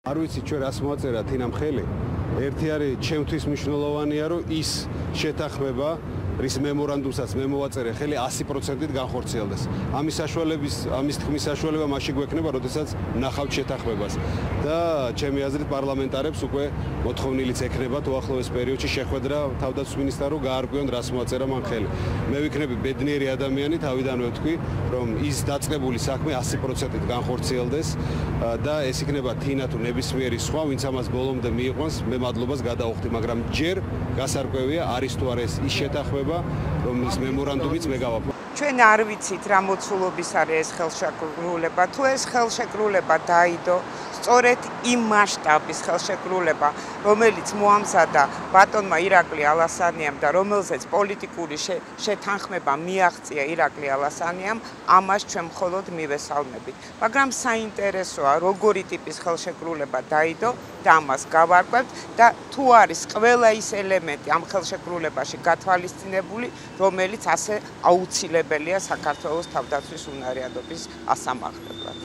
არ ვიცი ჩვენ რას მოაწერა თინამ ხელი. ერთი არის ჩემთვის მნიშვნელოვანია, რომ ის შეთანხმება რის მემორანდუმსაც მე მოვაწერე ხელი 100%-ით განხორციელდეს. ამის თქმის საშუალება მაშინ გვექნება, როდესაც ნახავთ შეთანხმებას. და ჩემი აზრით პარლამენტარებს უკვე მოთხოვნილიც ექნებათ უახლოეს პერიოდში შეხვედრა თავდაცვის მინისტრთან, რომ გაარკვიონ რას მოაწერა მან ხელი. მე ვიქნები ბედნიერი ადამიანი, თავიდანვე ვთქვი, რომ ის დაწყებული საქმე 100%-ით განხორციელდეს და ეს იქნება თინა თუ ნებისმიერი სხვა, ვინც ამას ბოლომდე მიიყვანს, მე მადლობას გადავხდი, მაგრამ ჯერ გასარკვევია არის თუ არა ის შეთანხმება, რომლის მემორანდუმიც მე გავაფორმე. ჩვენ არ ვიცით რა მოცულობის არის ეს ხელშეკრულება, თუ ეს ხელშეკრულება დაიდო სწორედ იმ მასშტაბის ხელშეკრულება, რომელიც მოამზადა ბატონმა ირაკლი ალასანიამ და რომელზეც პოლიტიკური შეთანხმება მიაღწია ირაკლი ალასანიამ, ამას ჩვენ მხოლოდ მივესალმებით. მაგრამ საინტერესოა, როგორი ტიპის ხელშეკრულება დაიდო და ამას გავარკვევთ და თუ არის ყველა ის ელემენტი ამ ხელშეკრულებაში გათვალისწინებული, რომელიც ასე აუცილებელია საქართველოს თავდაცვის უნარიანობის ასამაღლებლად.